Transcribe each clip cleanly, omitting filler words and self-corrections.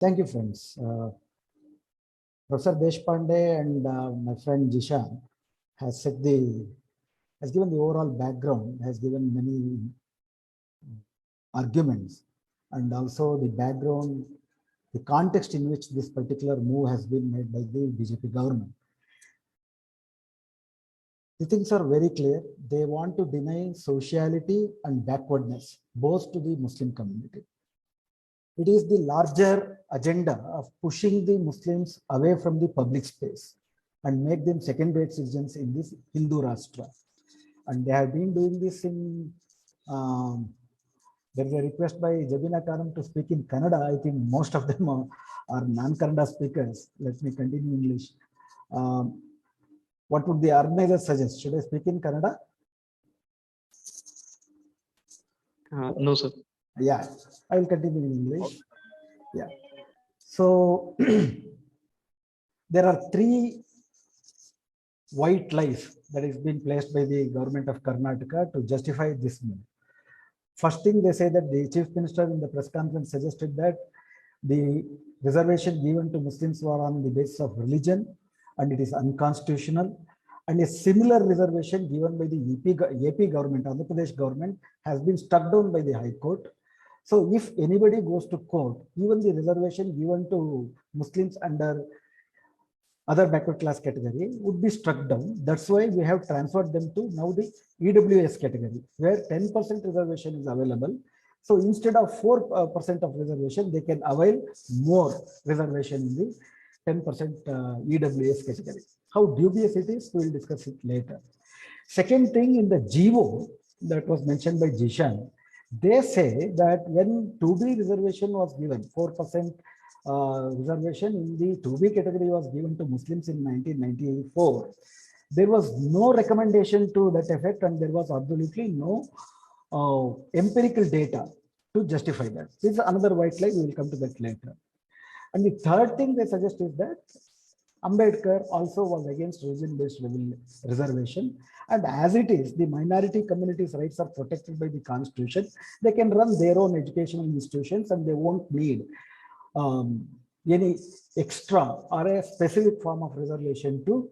Thank you, friends. Professor Deshpande and my friend Jishan has given the overall background, has given many arguments, and also the background, the context in which this particular move has been made by the BJP government. The things are very clear. They want to deny sociality and backwardness, both to the Muslim community. It is the larger agenda of pushing the Muslims away from the public space and make them second-rate citizens in this Hindu Rashtra. And they have been doing this in, there is a request by Jabina Karam to speak in Kannada. I think most of them are non-Kannada speakers. Let me continue in English. What would the organizer suggest? Should I speak in Kannada? No, sir. Yeah, I will continue in English. Yeah. So there are three white lies that is being placed by the government of Karnataka to justify this move. First thing, they say that the chief minister in the press conference suggested that the reservation given to Muslims were on the basis of religion and it is unconstitutional. And a similar reservation given by the AP government, Andhra Pradesh government, has been struck down by the High Court. So if anybody goes to court, even the reservation given to Muslims under other backward class category would be struck down. That's why we have transferred them to now the EWS category, where 10% reservation is available. So instead of 4% of reservation, they can avail more reservation in the 10% EWS category. How dubious it is, we will discuss it later. Second thing, in the GO that was mentioned by Jishan, they say that when 2B reservation was given, 4% reservation in the 2B category was given to Muslims in 1994, there was no recommendation to that effect and there was absolutely no empirical data to justify that. This is another white lie, we will come to that later. And the third thing they suggest is that Ambedkar also was against religion-based reservation. And as it is, the minority communities' rights are protected by the Constitution. They can run their own educational institutions and they won't need any extra or a specific form of reservation to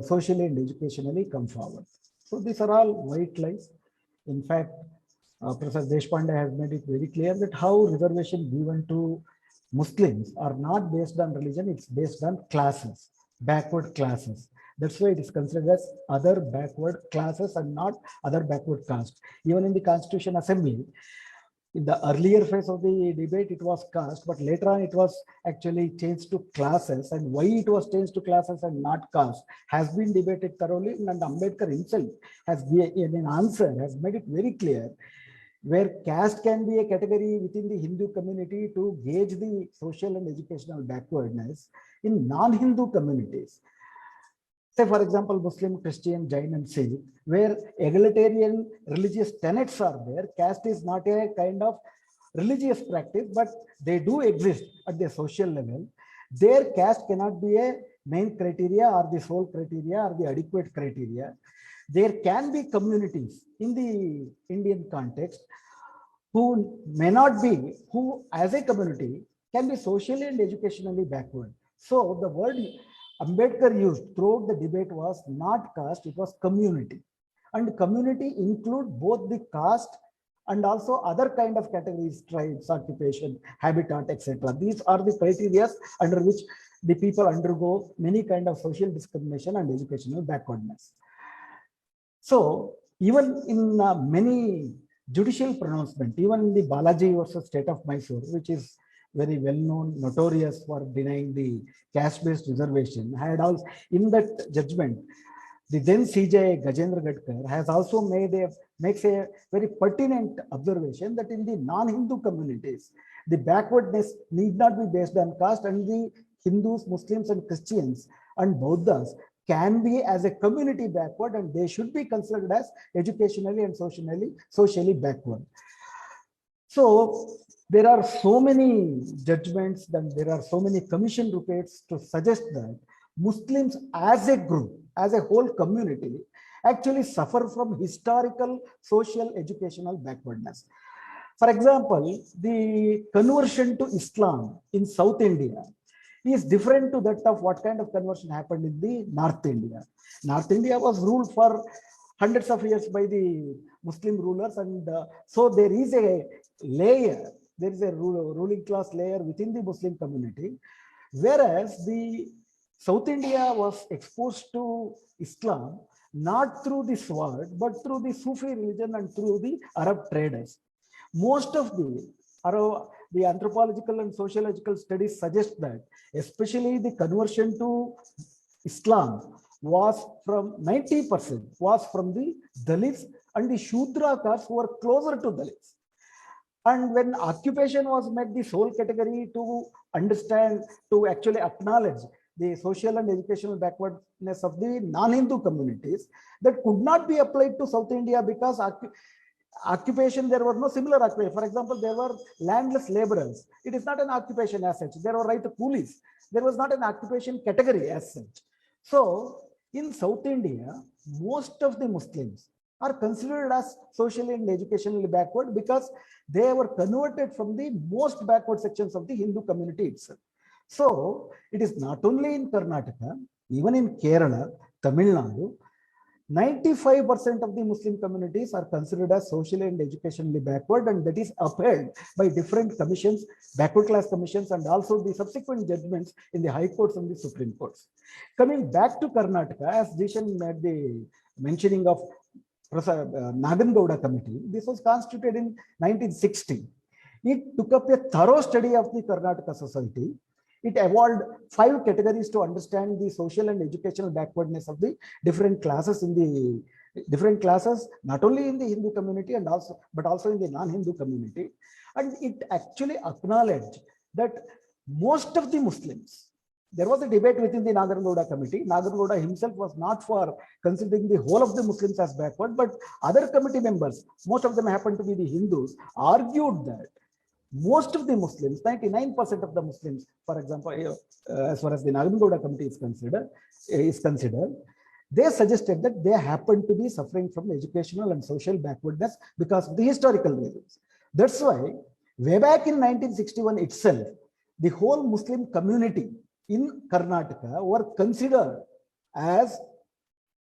socially and educationally come forward. So these are all white lies. In fact, Professor Deshpande has made it very clear that how reservation given to Muslims are not based on religion, it's based on classes, backward classes. That's why it is considered as other backward classes and not other backward caste. Even in the Constitution Assembly, in the earlier phase of the debate, it was caste, but later on it was actually changed to classes. And why it was changed to classes and not caste has been debated thoroughly. And Ambedkar himself has in an answer has made it very clear, where caste can be a category within the Hindu community to gauge the social and educational backwardness in non-Hindu communities. Say, for example, Muslim, Christian, Jain, and Sikh, where egalitarian religious tenets are there, caste is not a kind of religious practice, but they do exist at the social level. Their caste cannot be a main criteria or the sole criteria or the adequate criteria. There can be communities in the Indian context who may not be, who as a community can be socially and educationally backward. So the word Ambedkar used throughout the debate was not caste, it was community. And community include both the caste and also other kind of categories, tribes, occupation, habitat, etc. These are the criteria under which the people undergo many kind of social discrimination and educational backwardness. So even in many judicial pronouncements, even in the Balaji versus State of Mysore, which is very well known, notorious for denying the caste-based reservation, had also in that judgment, the then CJ Gajendra Gadkar has also makes a very pertinent observation that in the non-Hindu communities, the backwardness need not be based on caste, and the Hindus, Muslims, and Christians and Buddhas can be as a community backward, and they should be considered as educationally and socially backward. So there are so many judgments, then there are so many commission reports to suggest that Muslims as a group, as a whole community, actually suffer from historical social educational backwardness. For example, the conversion to Islam in South India is different to that of what kind of conversion happened in the North India. North India was ruled for hundreds of years by the Muslim rulers, and so there is a layer, there is a ruling class layer within the Muslim community, whereas the South India was exposed to Islam not through the sword, but through the Sufi religion and through the Arab traders. Most of the anthropological and sociological studies suggest that, especially the conversion to Islam was from 90% was from the Dalits and the Shudra castes who were closer to Dalits. And when occupation was made the sole category to understand, to actually acknowledge the social and educational backwardness of the non-Hindu communities, that could not be applied to South India because occupation, there were no similar occupation. For example, there were landless laborers. It is not an occupation as such. There were right coolies. There was not an occupation category as such. So in South India, most of the Muslims are considered as socially and educationally backward because they were converted from the most backward sections of the Hindu community itself. So it is not only in Karnataka, even in Kerala, Tamil Nadu, 95% of the Muslim communities are considered as socially and educationally backward, and that is upheld by different commissions, backward class commissions, and also the subsequent judgments in the high courts and the Supreme Courts. Coming back to Karnataka, as Jishan made the mentioning of Nagangowda committee, this was constituted in 1960. It took up a thorough study of the Karnataka society. It evolved 5 categories to understand the social and educational backwardness of the different classes not only in the Hindu community but also in the non-Hindu community. And it actually acknowledged that most of the Muslims, there was a debate within the Nagangowda committee. Nagangowda himself was not for considering the whole of the Muslims as backward, but other committee members, most of them happened to be the Hindus, argued that most of the Muslims, 99% of the Muslims, for example, as far as the Nagangowda committee is considered, they suggested that they happen to be suffering from educational and social backwardness because of the historical reasons. That's why way back in 1961 itself, the whole Muslim community in Karnataka were considered as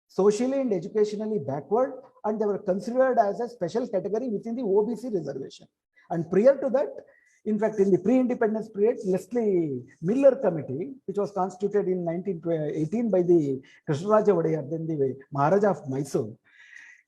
socially and educationally backward, and they were considered as a special category within the OBC reservation. And prior to that, in fact, in the pre-independence period, Leslie Miller Committee, which was constituted in 1918 by the Krishnaraja Wadiyar, then the Maharaja of Mysore,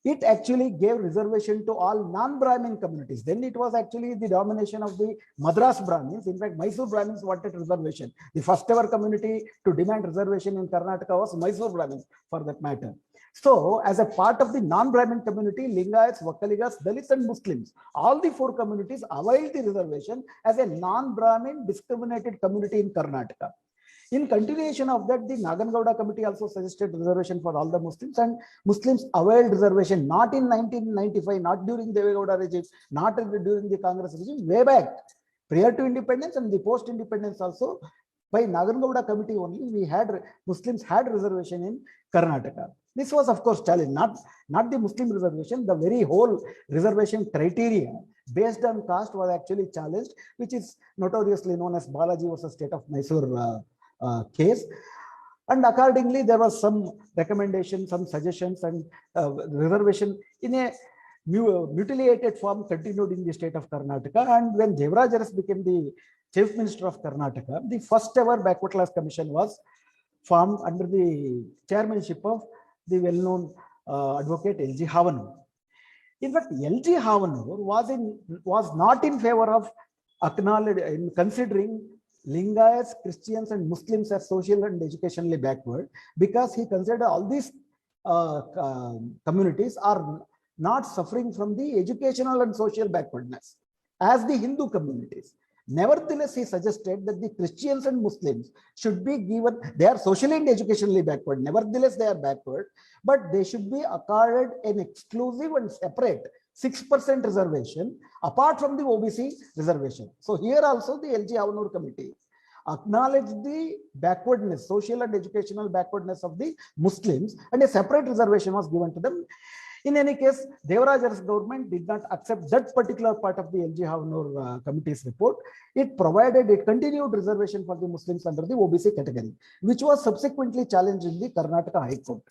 it actually gave reservation to all non-Brahmin communities. Then it was actually the domination of the Madras Brahmins. In fact, Mysore Brahmins wanted reservation. The first ever community to demand reservation in Karnataka was Mysore Brahmins, for that matter. So, as a part of the non-Brahmin community, Lingayats, Vakkaligas, Dalits, and Muslims, all the 4 communities availed the reservation as a non-Brahmin discriminated community in Karnataka. In continuation of that, the Nagangowda committee also suggested reservation for all the Muslims, and Muslims availed reservation not in 1995, not during the Devegowda regime, not during the Congress regime, way back prior to independence and the post-independence also. By Nagangowda committee only, Muslims had reservation in Karnataka. This was, of course, challenged, not the Muslim reservation, the very whole reservation criteria based on caste was actually challenged, which is notoriously known as Balaji versus State of Mysore case. And accordingly, there was some recommendation, some suggestions, and reservation in a mutilated form continued in the state of Karnataka. And when Devaraj Aras became the Chief Minister of Karnataka, the first ever backward class commission was formed under the chairmanship of the well-known advocate L.G. Havanur. In fact, L.G. Havanur was not in favor of considering Lingayats, Christians, and Muslims as social and educationally backward, because he considered all these communities are not suffering from the educational and social backwardness as the Hindu communities. Nevertheless, he suggested that the Christians and Muslims should be given, they are socially and educationally backward. Nevertheless, they are backward, but they should be accorded an exclusive and separate 6% reservation apart from the OBC reservation. So here also the L.G. Havanur committee acknowledged the backwardness, social and educational backwardness of the Muslims, and a separate reservation was given to them. In any case, Devaraja's government did not accept that particular part of the LG Havnur committee's report. It provided a continued reservation for the Muslims under the OBC category, which was subsequently challenged in the Karnataka High Court.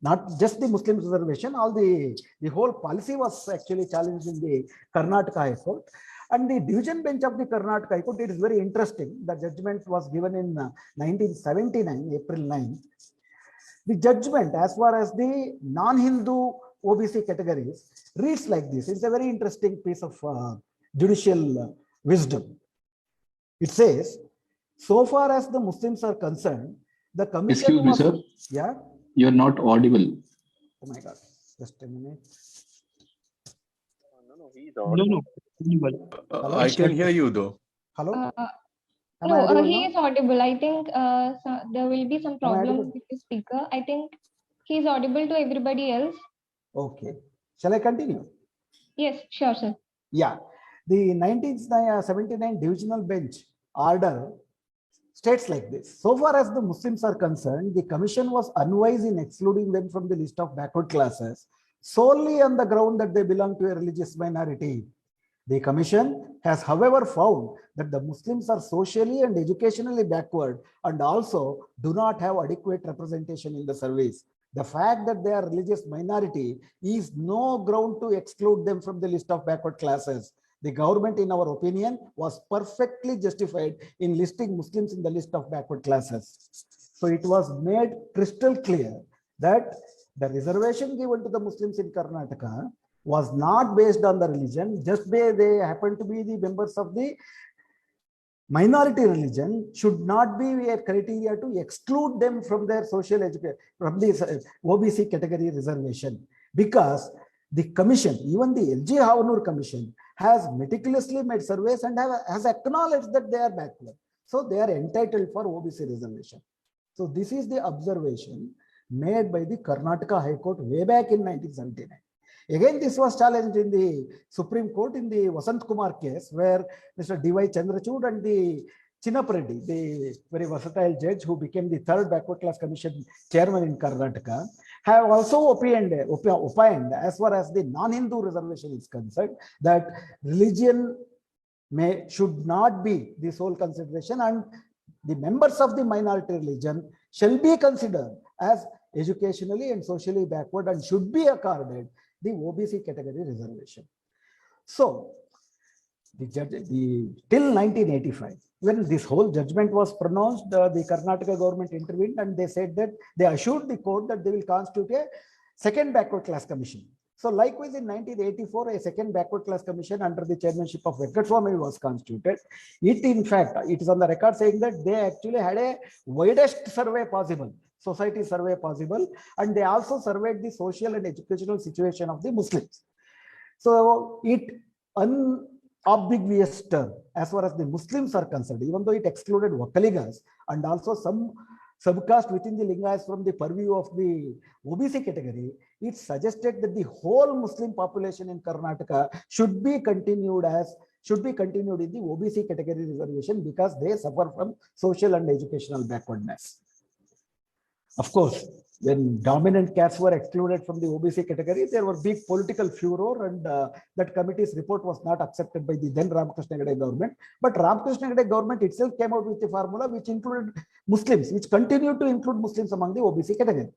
Not just the Muslim reservation, all the whole policy was actually challenged in the Karnataka High Court. And the division bench of the Karnataka High Court, it is very interesting. The judgment was given in 1979, April 9. The judgment as far as the non-Hindu OBC categories reads like this. It's a very interesting piece of judicial wisdom. It says, so far as the Muslims are concerned, the commission Excuse me, sir. Yeah? You're not audible. Oh my God. Just a minute. No, audible. I can hear you though. Hello? Am I No, audible he now? is audible. I think there will be some problem audible? with the speaker. I think he is audible to everybody else. Okay. Shall I continue? Yes, sure, sir. Yeah. The 1979 divisional bench order states like this. So far as the Muslims are concerned, the commission was unwise in excluding them from the list of backward classes solely on the ground that they belong to a religious minority. The commission has, however, found that the Muslims are socially and educationally backward and also do not have adequate representation in the service. The fact that they are religious minority is no ground to exclude them from the list of backward classes. The government, in our opinion, was perfectly justified in listing Muslims in the list of backward classes. So it was made crystal clear that the reservation given to the Muslims in Karnataka was not based on the religion, just because they happen to be the members of the minority religion, should not be a criteria to exclude them from their social education, from the OBC category reservation. Because the commission, even the LG Havnur commission, has meticulously made surveys and has acknowledged that they are backward. So they are entitled for OBC reservation. So this is the observation made by the Karnataka High Court way back in 1979. Again, this was challenged in the Supreme Court in the Vasant Kumar case, where Mr. D.Y. Chandrachud and the Chinnappa Reddy, the very versatile judge who became the third backward class commission chairman in Karnataka, have also opined as far as the non-Hindu reservation is concerned, that religion should not be the sole consideration, and the members of the minority religion shall be considered as educationally and socially backward and should be accorded the OBC category reservation. So till 1985, when this whole judgment was pronounced, the Karnataka government intervened and they said that they assured the court that they will constitute a second backward class commission. So likewise in 1984, a second backward class commission under the chairmanship of Venkateswamy was constituted. In fact, it is on the record saying that they actually had a widest survey possible, society survey possible, and they also surveyed the social and educational situation of the Muslims. So it unambiguous term as far as the Muslims are concerned, even though it excluded Vakaligas and also some subcaste within the Lingayas from the purview of the OBC category, it suggested that the whole Muslim population in Karnataka should be continued in the OBC category reservation because they suffer from social and educational backwardness. Of course, when dominant castes were excluded from the OBC category, there was big political furor, and that committee's report was not accepted by the then Ramakrishna Hegde government. But Ramakrishna Hegde government itself came out with a formula which included Muslims, which continued to include Muslims among the OBC category.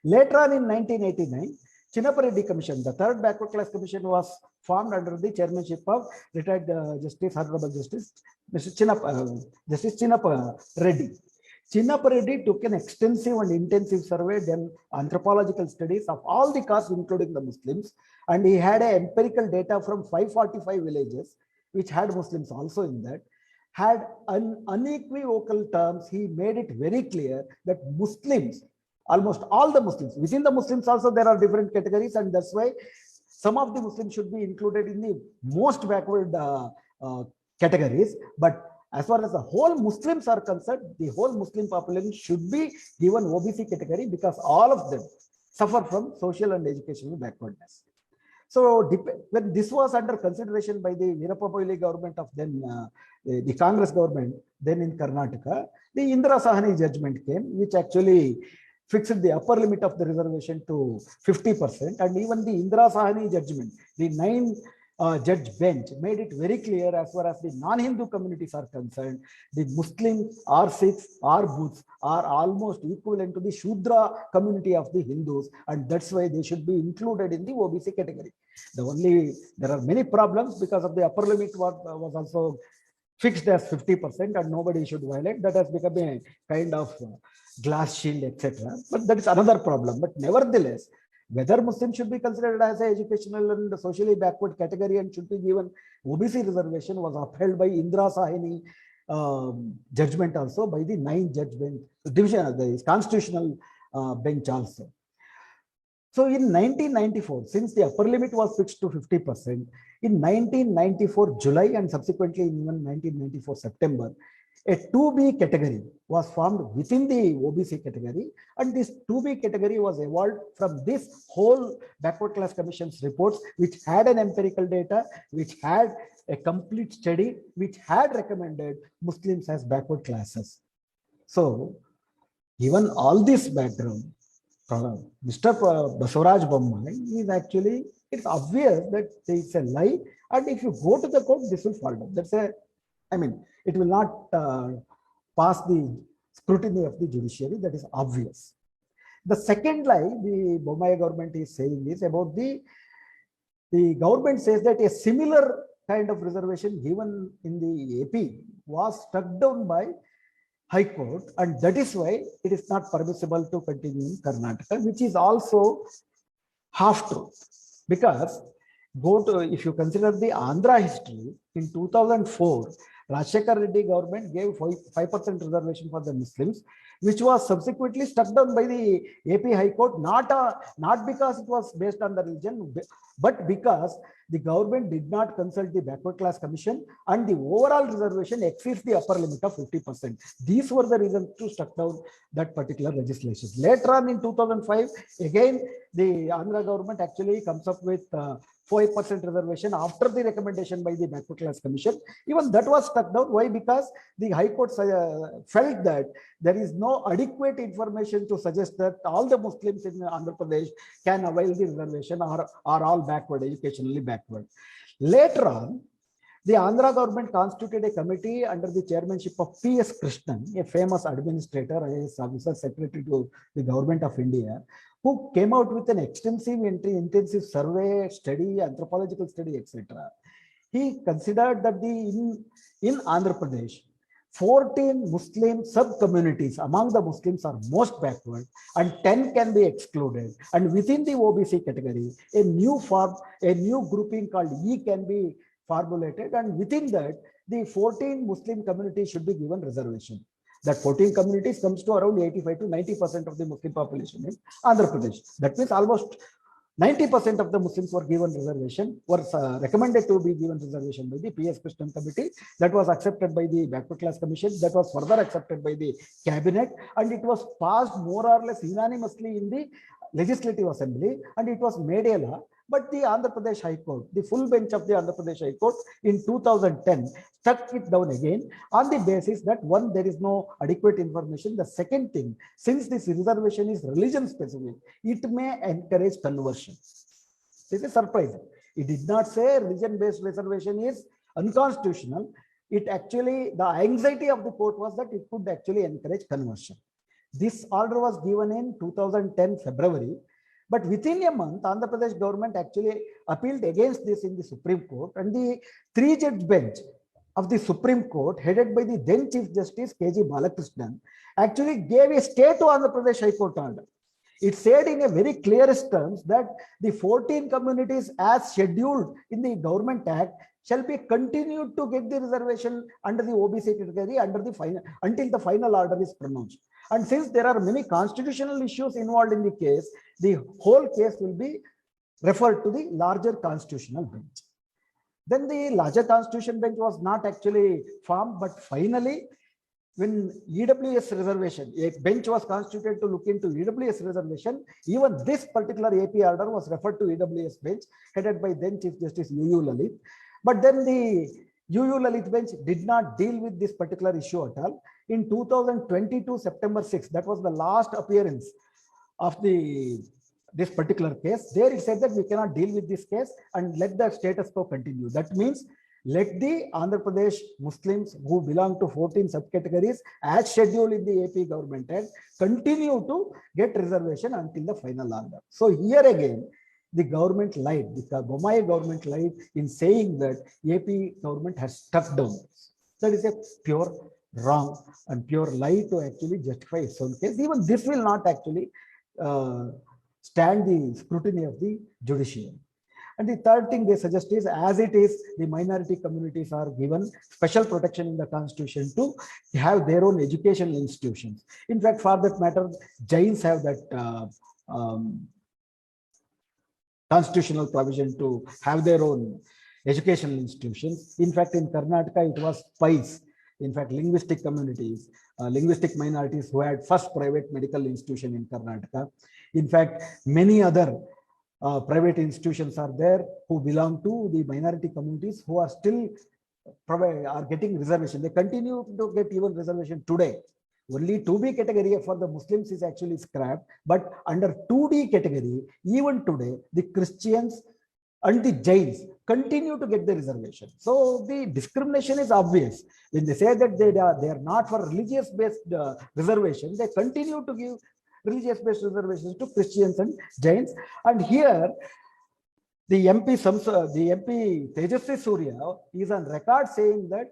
Later on in 1989, Chinnappa Reddy Commission, the third backward class commission, was formed under the chairmanship of retired Honorable Justice Chinnappa Reddy. Chinnappa Reddy took an extensive and intensive survey, then anthropological studies of all the castes, including the Muslims, and he had empirical data from 545 villages, which had Muslims also in that. Had unequivocal terms, he made it very clear that Muslims, almost all the Muslims, within the Muslims also there are different categories, and that's why some of the Muslims should be included in the most backward categories. But as far as the whole Muslims are concerned, the whole Muslim population should be given OBC category because all of them suffer from social and educational backwardness. So when this was under consideration by the Veerappa Moily government of then the Congress government then in Karnataka, the Indira Sahani judgment came, which actually fixed the upper limit of the reservation to 50%, and even the Indira Sahani judgment, the 9 judge bench made it very clear as far as the non-Hindu communities are concerned, the Muslims or Sikhs or Buddhists are almost equivalent to the Shudra community of the Hindus, and that's why they should be included in the OBC category. There are many problems because of the upper limit was also fixed as 50% and nobody should violate. That has become a kind of glass shield, etc. But that is another problem. But nevertheless, whether Muslims should be considered as an educational and socially backward category and should be given OBC reservation was upheld by Indira Sahini judgment also, by the 9 judge bench division, the constitutional bench also. So in 1994, since the upper limit was fixed to 50%, in 1994 July and subsequently in 1994 September, a 2B category was formed within the OBC category, and this 2B category was evolved from this whole backward class commission's reports, which had an empirical data, which had a complete study, which had recommended Muslims as backward classes. So given all this background, Mr. Basavaraj Bommai is actually, it's obvious that it's a lie, and if you go to the court, this will fall down. That's it will not pass the scrutiny of the judiciary. That is obvious. The second lie the Bommai government is saying is about the government says that a similar kind of reservation given in the AP was struck down by High Court, and that is why it is not permissible to continue in Karnataka, which is also half true. Because if you consider the Andhra history, in 2004, Rajshekar Reddy government gave 5% reservation for the Muslims, which was subsequently struck down by the AP High Court, not because it was based on the religion, but because the government did not consult the backward class commission and the overall reservation exceeds the upper limit of 50%. These were the reasons to struck down that particular legislation. Later on in 2005, again, the Andhra government actually comes up with 5% reservation after the recommendation by the backward class commission. Even that was struck down. Why? Because the High Court felt that there is no adequate information to suggest that all the Muslims in Andhra Pradesh can avail the reservation or are all backward, educationally backward. Later on, the Andhra government constituted a committee under the chairmanship of P.S. Krishnan, a famous administrator, IAS officer, secretary to the government of India, who came out with an extensive, intensive survey, study, anthropological study, etc. He considered that in Andhra Pradesh, 14 Muslim sub-communities among the Muslims are most backward and 10 can be excluded. And within the OBC category, a new grouping called E can be formulated, and within that, the 14 Muslim communities should be given reservation. That 14 communities comes to around 85 to 90% of the Muslim population in Andhra Pradesh. That means almost 90% of the Muslims were given reservation, were recommended to be given reservation by the P.S. Krishnan committee. That was accepted by the backward class commission. That was further accepted by the cabinet, and it was passed more or less unanimously in the Legislative Assembly, and it was made a law. But the Andhra Pradesh High Court, the full bench of the Andhra Pradesh High Court in 2010 struck it down again on the basis that one, there is no adequate information. The second thing, since this reservation is religion specific, it may encourage conversion. This is surprising. It did not say religion-based reservation is unconstitutional. It actually, the anxiety of the court was that it could actually encourage conversion. This order was given in 2010 February. But within a month, Andhra Pradesh government actually appealed against this in the Supreme Court, and the 3-judge bench of the Supreme Court, headed by the then Chief Justice K.G. Balakrishnan, actually gave a stay to Andhra Pradesh High Court order. It said in a very clearest terms that the 14 communities as scheduled in the Government Act shall be continued to get the reservation under the OBC category until the final order is pronounced. And since there are many constitutional issues involved in the case, the whole case will be referred to the larger constitutional bench. Then the larger constitution bench was not actually formed, but finally, when EWS reservation, a bench was constituted to look into EWS reservation, even this particular AP order was referred to EWS bench, headed by then Chief Justice U.U. Lalit. But then the U.U. Lalit bench did not deal with this particular issue at all. In 2022, September 6, that was the last appearance of this particular case. There it said that we cannot deal with this case and let the status quo continue. That means let the Andhra Pradesh Muslims who belong to 14 subcategories as scheduled in the AP government Act continue to get reservation until the final order. So here again, the government lied, the Bommai government lied in saying that AP government has struck down. That is a pure wrong and pure lie to actually justify its own case. Even this will not actually stand the scrutiny of the judiciary. And the third thing they suggest is, as it is, the minority communities are given special protection in the constitution to have their own educational institutions. In fact, for that matter, Jains have that constitutional provision to have their own educational institutions. In fact, in Karnataka, it was PIEs. In fact, linguistic communities, linguistic minorities who had first private medical institution in Karnataka. In fact, many other private institutions are there who belong to the minority communities who are still getting reservation. They continue to get even reservation today. Only 2B category for the Muslims is actually scrapped, but under 2D category, even today, the Christians and the Jains continue to get the reservation. So the discrimination is obvious. When they say that they are not for religious-based reservation, they continue to give religious-based reservations to Christians and Jains. And here, the MP Tejasvi Surya is on record saying that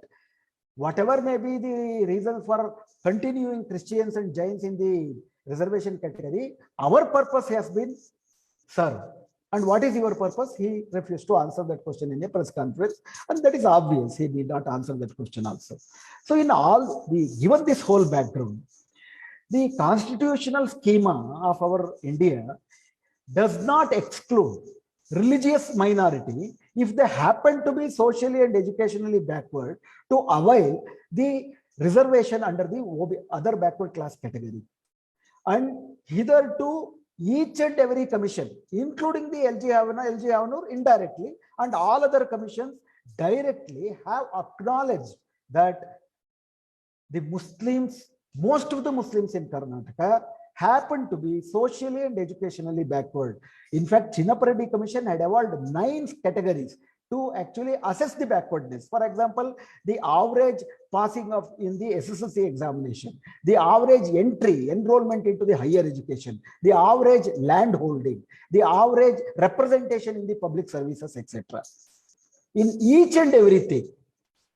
whatever may be the reason for continuing Christians and Jains in the reservation category, our purpose has been served. And what is your purpose? He refused to answer that question in a press conference, and that is obvious. He did not answer that question also. So in all, given this whole background, the constitutional schema of our India does not exclude religious minority if they happen to be socially and educationally backward to avail the reservation under the other backward class category. And hitherto, each and every commission, including the LG Havanur indirectly, and all other commissions directly have acknowledged that the Muslims, most of the Muslims in Karnataka happen to be socially and educationally backward. In fact, Chinnapareddy Commission had evolved 9 categories to actually assess the backwardness. For example, the average passing of in the SSLC examination, the average enrollment into the higher education, the average land holding, the average representation in the public services, etc. In each and everything,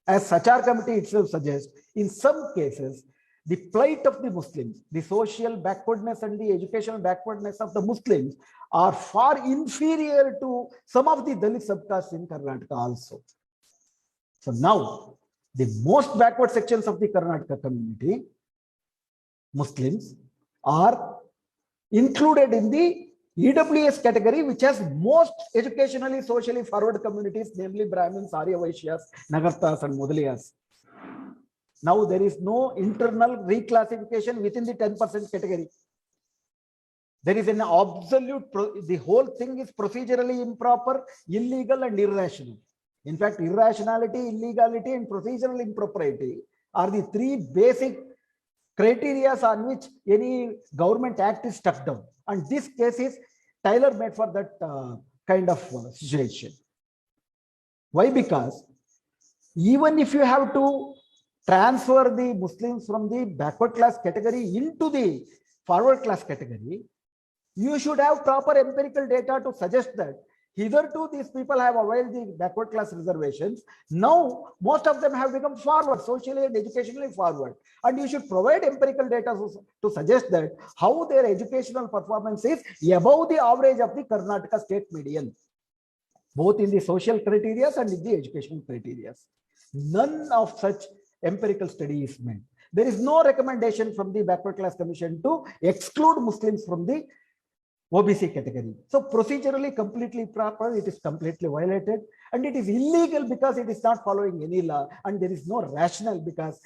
as Sachar Committee itself suggests, in some cases, the plight of the Muslims, the social backwardness and the educational backwardness of the Muslims are far inferior to some of the Dalit subcastes in Karnataka also. So now, the most backward sections of the Karnataka community, Muslims, are included in the EWS category, which has most educationally, socially forward communities, namely Brahmins, Arya Vaishyas, Nagartas, and Mudaliyas. Now there is no internal reclassification within the 10% category. There is an absolute, the whole thing is procedurally improper, illegal, and irrational. In fact, irrationality, illegality, and procedural impropriety are the 3 basic criteria on which any government act is struck down. And this case is tailor-made for that kind of situation. Why? Because even if you have to transfer the Muslims from the backward class category into the forward class category, you should have proper empirical data to suggest that hitherto these people have availed the backward class reservations. Now, most of them have become forward, socially and educationally forward. And you should provide empirical data to suggest that how their educational performance is above the average of the Karnataka state median, both in the social criteria and in the educational criteria. None of such empirical study is made. There is no recommendation from the Backward Class Commission to exclude Muslims from the OBC category. So procedurally completely proper, it is completely violated, and it is illegal because it is not following any law, and there is no rationale because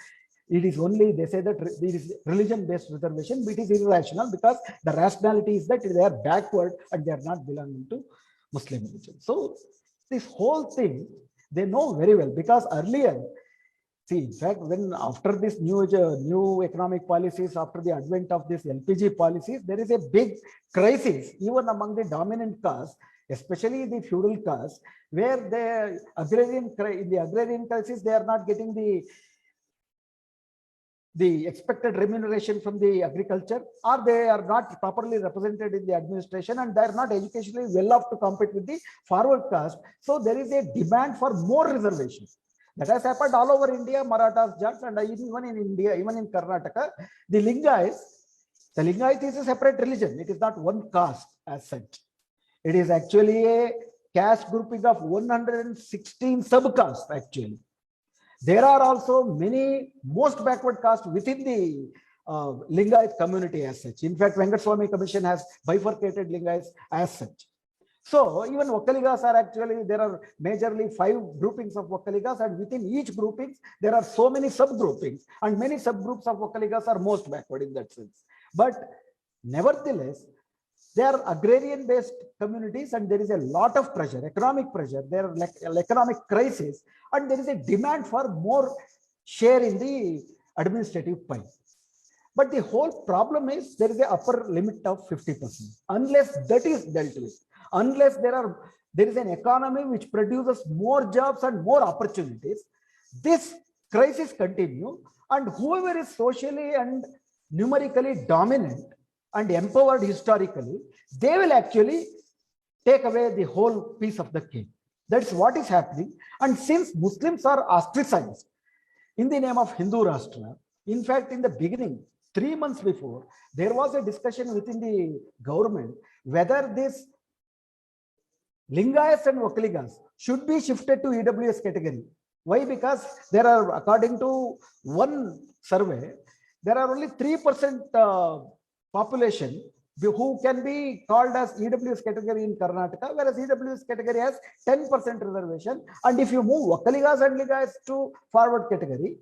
it is only, they say that it is religion-based reservation, but it is irrational because the rationality is that they are backward and they are not belonging to Muslim religion. So this whole thing, they know very well, because earlier See, in fact, when after this new economic policies, after the advent of this LPG policies, there is a big crisis even among the dominant caste, especially the feudal caste, where in the agrarian crisis, they are not getting the expected remuneration from the agriculture, or they are not properly represented in the administration, and they are not educationally well off to compete with the forward caste. So there is a demand for more reservations. That has happened all over India, Marathas, Jats, and even in India, even in Karnataka, the Lingayat is a separate religion. It is not one caste as such. It is actually a caste grouping of 116 subcastes actually. There are also many most backward castes within the Lingayat community as such. In fact, Venkateswamy Commission has bifurcated Lingayats as such. So even Vokkaligas are actually, there are majorly 5 groupings of Vokkaligas, and within each groupings, there are so many subgroupings, and many subgroups of Vokkaligas are most backward in that sense. But nevertheless, they are agrarian based communities, and there is a lot of pressure, economic pressure, there are like economic crisis, and there is a demand for more share in the administrative pie. But the whole problem is there is an upper limit of 50%. Unless that is dealt with, unless there is an economy which produces more jobs and more opportunities, this crisis continue, and whoever is socially and numerically dominant and empowered historically, they will actually take away the whole piece of the cake. That's what is happening. And since Muslims are ostracized in the name of Hindu Rashtra, in fact, in the beginning, 3 months before, there was a discussion within the government whether this Lingayats and Vokkaligas should be shifted to EWS category. Why? Because there are, according to one survey, there are only 3% population who can be called as EWS category in Karnataka, whereas EWS category has 10% reservation. And if you move Vokkaligas and Lingayats to forward category,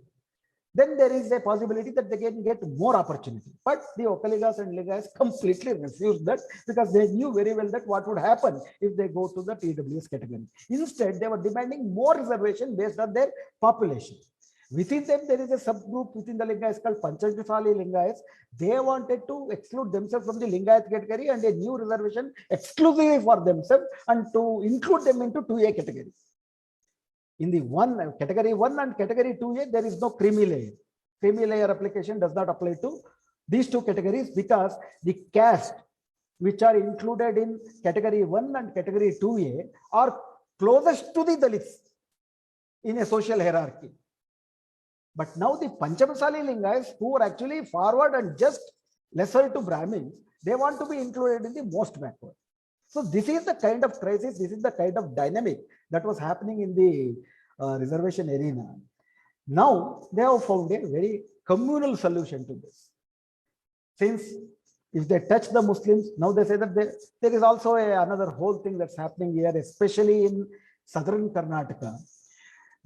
then there is a possibility that they can get more opportunity. But the Vokkaligas and Lingayats completely refused that, because they knew very well that what would happen if they go to the EWS category. Instead, they were demanding more reservation based on their population. Within them, there is a subgroup within the Lingayats called Panchadasali Lingayats. They wanted to exclude themselves from the Lingayat category and a new reservation exclusively for themselves, and to include them into 2A category. In the category 1 and category 2A, there is no creamy layer. Creamy layer application does not apply to these 2 categories, because the caste which are included in category 1 and category 2A are closest to the Dalits in a social hierarchy. But now the Panchamasali Lingayats, who are actually forward and just lesser to Brahmins, they want to be included in the most backward. So this is the kind of crisis, this is the kind of dynamic that was happening in the reservation arena. Now they have found a very communal solution to this. Since if they touch the Muslims, now they say that there is also another whole thing that's happening here, especially in southern Karnataka.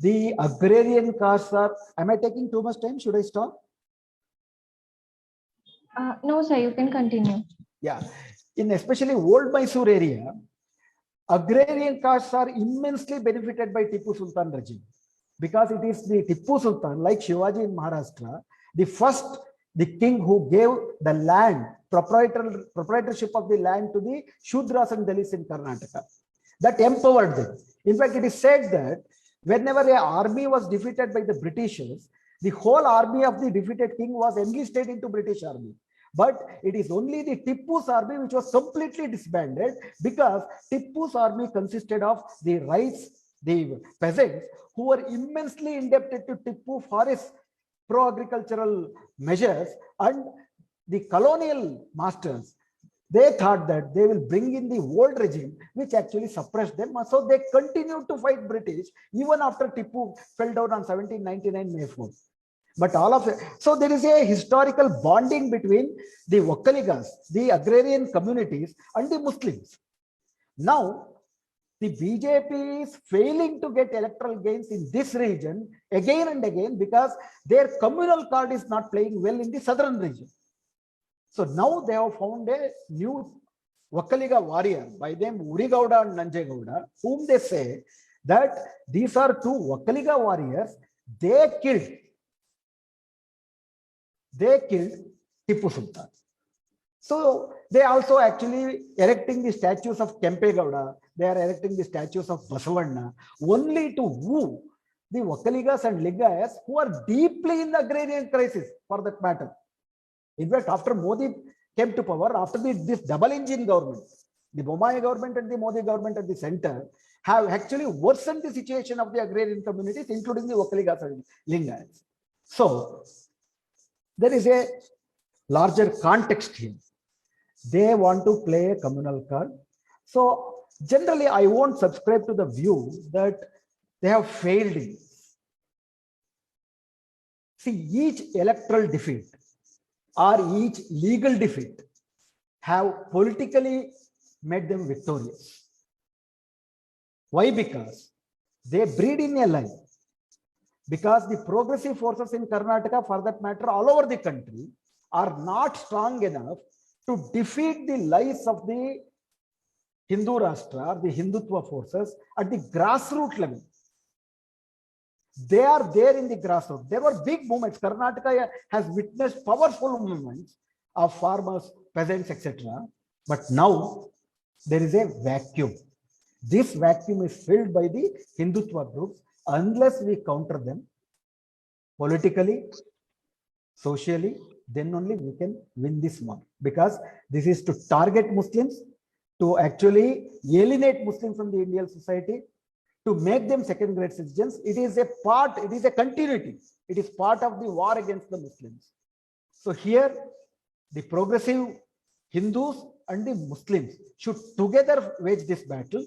The agrarian castes are, am I taking too much time? Should I stop? No, sir, you can continue. Yeah, in especially old Mysore area, agrarian castes are immensely benefited by Tipu Sultan regime, because it is the Tipu Sultan, like Shivaji in Maharashtra, the king who gave the land, proprietorship of the land to the Shudras and Dalits in Karnataka. That empowered them. In fact, it is said that whenever an army was defeated by the Britishers, the whole army of the defeated king was enlisted into British army. But it is only the Tipu's army which was completely disbanded, because Tipu's army consisted of the the peasants, who were immensely indebted to Tipu for his pro-agricultural measures, and the colonial masters, they thought that they will bring in the old regime, which actually suppressed them. So they continued to fight British even after Tipu fell down on 1799 May 4th. But all of it, so there is a historical bonding between the Vokkaligas, the agrarian communities, and the Muslims. Now, the BJP is failing to get electoral gains in this region again and again, because their communal card is not playing well in the southern region. So now they have found a new Vokkaliga warrior by name Urigowda and Nanjegowda, whom they say that these are 2 Vokkaliga warriors They killed Tipu Sultan. So they also actually erecting the statues of Kempegowda, they are erecting the statues of Basavanna only to woo the Vakaligas and Ligayas who are deeply in the agrarian crisis for that matter. In fact, after Modi came to power, after this double engine government, the Bommai government and the Modi government at the center have actually worsened the situation of the agrarian communities, including the Vakaligas and Lingayas. So there is a larger context here. They want to play a communal card. So generally, I won't subscribe to the view that they have failed in this. See, each electoral defeat or each legal defeat have politically made them victorious. Why? Because they breed in a lie. Because the progressive forces in Karnataka, for that matter, all over the country, are not strong enough to defeat the lies of the Hindu Rashtra, the Hindutva forces at the grassroots level. They are there in the grassroots. There were big movements. Karnataka has witnessed powerful movements of farmers, peasants, etc. But now there is a vacuum. This vacuum is filled by the Hindutva groups. Unless we counter them politically, socially, then only we can win this war. Because this is to target Muslims, to actually alienate Muslims from the Indian society, to make them second-grade citizens. It is a part, it is a continuity. It is part of the war against the Muslims. So here, the progressive Hindus and the Muslims should together wage this battle.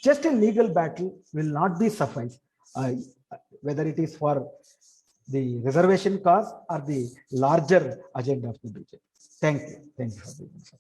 Just a legal battle will not be suffice, whether it is for the reservation cause or the larger agenda of the BJP. Thank you. Thank you for being here.